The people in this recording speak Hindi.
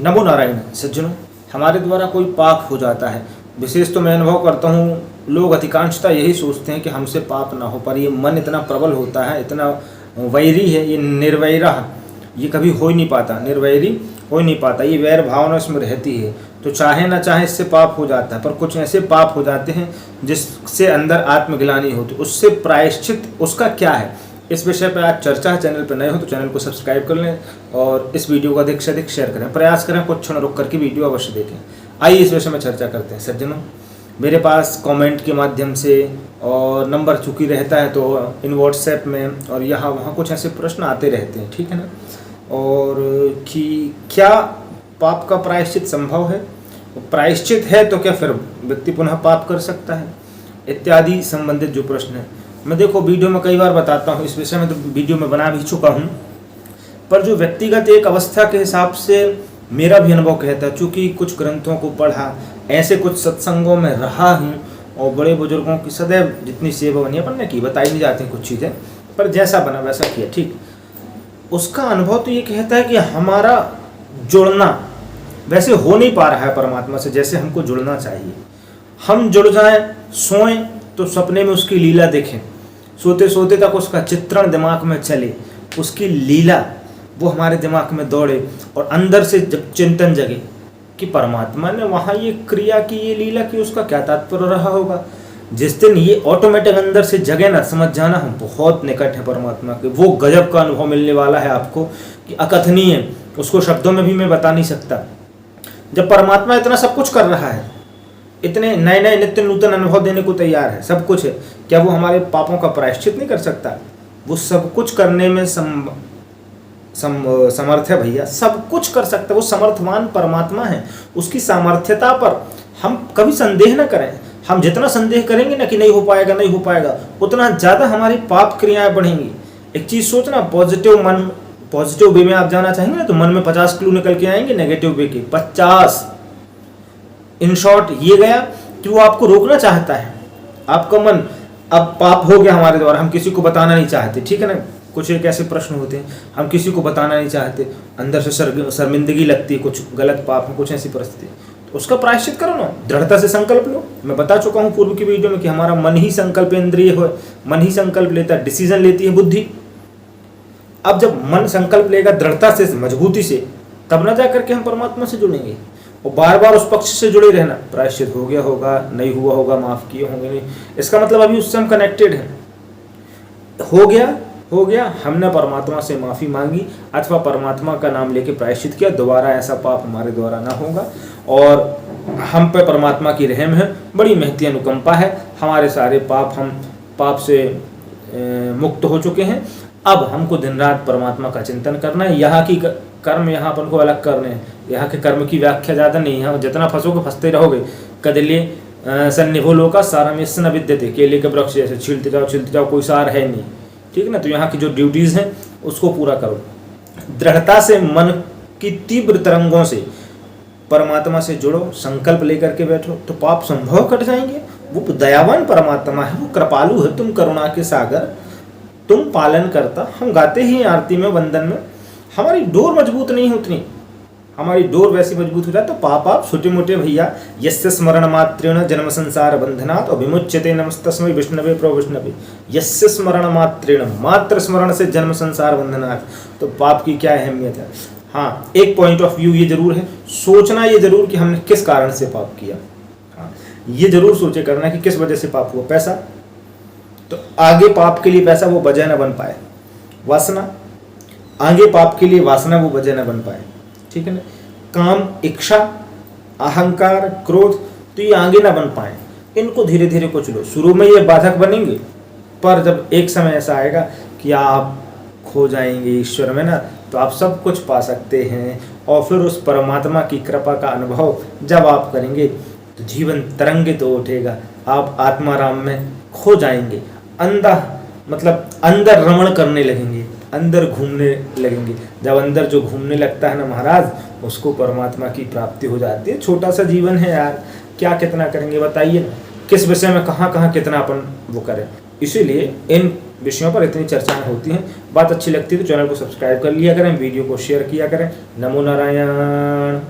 नमो नारायण। सज्जनों, हमारे द्वारा कोई पाप हो जाता है, विशेष तो मैं अनुभव करता हूँ, लोग अधिकांशतः यही सोचते हैं कि हमसे पाप ना हो, पर ये मन इतना प्रबल होता है, इतना वैरी है, ये निर्वैरा, ये कभी हो ही नहीं पाता, निर्वैरी हो ही नहीं पाता, ये वैर भावना इसमें रहती है। तो चाहे ना चाहे इससे पाप हो जाता है, पर कुछ ऐसे पाप हो जाते हैं जिससे अंदर आत्मग्लानि होती है, उससे प्रायश्चित उसका क्या है, इस विषय पर आज चर्चा है। चैनल पर नए हो तो चैनल को सब्सक्राइब कर लें और इस वीडियो को अधिक से अधिक शेयर करें, प्रयास करें कुछ क्षण रुक करके वीडियो अवश्य देखें। आइए इस विषय में चर्चा करते हैं। सज्जनों, मेरे पास कमेंट के माध्यम से और नंबर चूँकि रहता है तो इन व्हाट्सएप में और यहाँ वहाँ कुछ ऐसे प्रश्न आते रहते हैं, ठीक है ना, और कि क्या पाप का प्रायश्चित संभव है, प्रायश्चित है तो क्या फिर व्यक्ति पुनः पाप कर सकता है, इत्यादि संबंधित जो प्रश्न है। मैं देखो वीडियो में कई बार बताता हूँ, इस विषय में तो वीडियो में बना भी चुका हूँ, पर जो व्यक्तिगत एक अवस्था के हिसाब से मेरा भी अनुभव कहता है, चूँकि कुछ ग्रंथों को पढ़ा, ऐसे कुछ सत्संगों में रहा हूँ और बड़े बुजुर्गों की सदैव जितनी सेवा बनी अपन ने की, बताई नहीं जाती कुछ चीज़ें, पर जैसा बना वैसा किया, ठीक। उसका अनुभव तो ये कहता है कि हमारा जुड़ना वैसे हो नहीं पा रहा है परमात्मा से जैसे हमको जुड़ना चाहिए। हम जुड़ जाएं, सोएं तो सपने में उसकी लीला देखें, सोते सोते तक उसका चित्रण दिमाग में चले, उसकी लीला वो हमारे दिमाग में दौड़े और अंदर से जब चिंतन जगे कि परमात्मा ने वहाँ ये क्रिया की, ये लीला की, उसका क्या तात्पर्य रहा होगा। जिस दिन ये ऑटोमेटिक अंदर से जगे ना, समझ जाना हम बहुत निकट है परमात्मा के, वो गजब का अनुभव मिलने वाला है आपको कि अकथनीय, उसको शब्दों में भी मैं बता नहीं सकता। जब परमात्मा इतना सब कुछ कर रहा है, इतने नए नए नित्य नूतन अनुभव देने को तैयार है, सब कुछ है, क्या वो हमारे पापों का प्रायश्चित नहीं कर सकता? वो सब कुछ करने में समर्थ है भैया, सब कुछ कर सकता है, वो समर्थवान परमात्मा है। उसकी सामर्थ्यता पर हम कभी संदेह न करें। हम जितना संदेह करेंगे ना कि नहीं हो पाएगा, नहीं हो पाएगा, उतना ज़्यादा हमारी पाप क्रियाएं बढ़ेंगी। एक चीज़ सोचना, पॉजिटिव मन, पॉजिटिव वे में आप जाना चाहेंगे ना तो मन में 50 क्लू निकल के आएंगे, नेगेटिव वे के 50। इन शॉर्ट ये गया कि वो आपको रोकना चाहता है, आपका मन अब पाप हो गया हमारे द्वारा, हम किसी को बताना नहीं चाहते, ठीक है ना। कुछ एक ऐसे प्रश्न होते हैं, हम किसी को बताना नहीं चाहते, अंदर से शर्मिंदगी लगती है, कुछ गलत पाप में, कुछ ऐसी परिस्थिति, तो उसका प्रायश्चित करो ना, दृढ़ता से संकल्प लो। मैं बता चुका हूँ पूर्व की वीडियो में कि हमारा मन ही संकल्प इंद्रिय हो, मन ही संकल्प लेता है, डिसीजन लेती है बुद्धि। अब जब मन संकल्प लेगा दृढ़ता से, मजबूती से, तब ना जा करके हम परमात्मा से जुड़ेंगे। और बार बार उस पक्ष से जुड़े रहना, प्रायश्चित हो गया होगा, नहीं हुआ होगा, माफ किए होंगे नहीं, इसका मतलब अभी उससे हम कनेक्टेड हैं। हो गया, हमने परमात्मा से माफ़ी मांगी अथवा परमात्मा का नाम लेके प्रायश्चित किया, दोबारा ऐसा पाप हमारे द्वारा ना होगा और हम पे परमात्मा की रहम है, बड़ी महती अनुकंपा है, हमारे सारे पाप, हम पाप से मुक्त हो चुके हैं। अब हमको दिन रात परमात्मा का चिंतन करना है। यहाँ की कर्म यहाँ अपन को अलग करने हैं, यहाँ के कर्म की व्याख्या ज़्यादा नहीं है, जितना फंसोगे फंसते रहोगे। कदलिए सन्निभो लोका सारमेश न विद्यते, केले के वृक्ष जैसे छीलते जाओ, कोई सार है नहीं, ठीक है ना। तो यहाँ की जो ड्यूटीज़ हैं उसको पूरा करो, दृढ़ता से मन की तीव्र तरंगों से परमात्मा से जुड़ो, संकल्प लेकर के बैठो तो पाप संभव कट जाएंगे। वो दयावान परमात्मा है, वो कृपालु है, तुम करुणा के सागर, तुम पालन करता। हम गाते ही आरती में, वंदन में, हमारी डोर मजबूत नहीं होती, हमारी डोर वैसी मजबूत हो जाए तो पाप आप छोटे मोटे भैया, यस्य स्मरण मात्रेण जन्म संसार बंधनात् और विमुच्यते नमस्तस्मै विष्णवे प्रभु विष्णवे, यस्य स्मरण मात्रेण, मात्र स्मरण से जन्म संसार बंधनात्, तो पाप की क्या अहमियत है। हाँ, एक पॉइंट ऑफ व्यू ये जरूर है, सोचना ये जरूर कि हमने किस कारण से पाप किया। हाँ, ये जरूर सोचे करना कि किस वजह से पाप हुआ। पैसा, तो आगे पाप के लिए पैसा वो वजह न बन पाए, वासना, आगे पाप के लिए वासना वो वजह न बन पाए, ठीक है ना। काम, इच्छा, अहंकार, क्रोध, तो ये आगे ना बन पाए, इनको धीरे धीरे कुछ लो। शुरू में ये बाधक बनेंगे, पर जब एक समय ऐसा आएगा कि आप खो जाएंगे ईश्वर में ना, तो आप सब कुछ पा सकते हैं। और फिर उस परमात्मा की कृपा का अनुभव जब आप करेंगे तो जीवन तरंगित हो उठेगा, आप आत्माराम में खो जाएंगे, अंदर रमण करने लगेंगे, अंदर घूमने लगेंगे। जब अंदर जो घूमने लगता है ना महाराज, उसको परमात्मा की प्राप्ति हो जाती है। छोटा सा जीवन है यार, क्या कितना करेंगे बताइए ना, किस विषय में कहाँ कितना अपन वो करें। इसीलिए इन विषयों पर इतनी चर्चाएं होती हैं। बात अच्छी लगती है तो चैनल को सब्सक्राइब कर लिया करें, वीडियो को शेयर किया करें। नमो नारायण।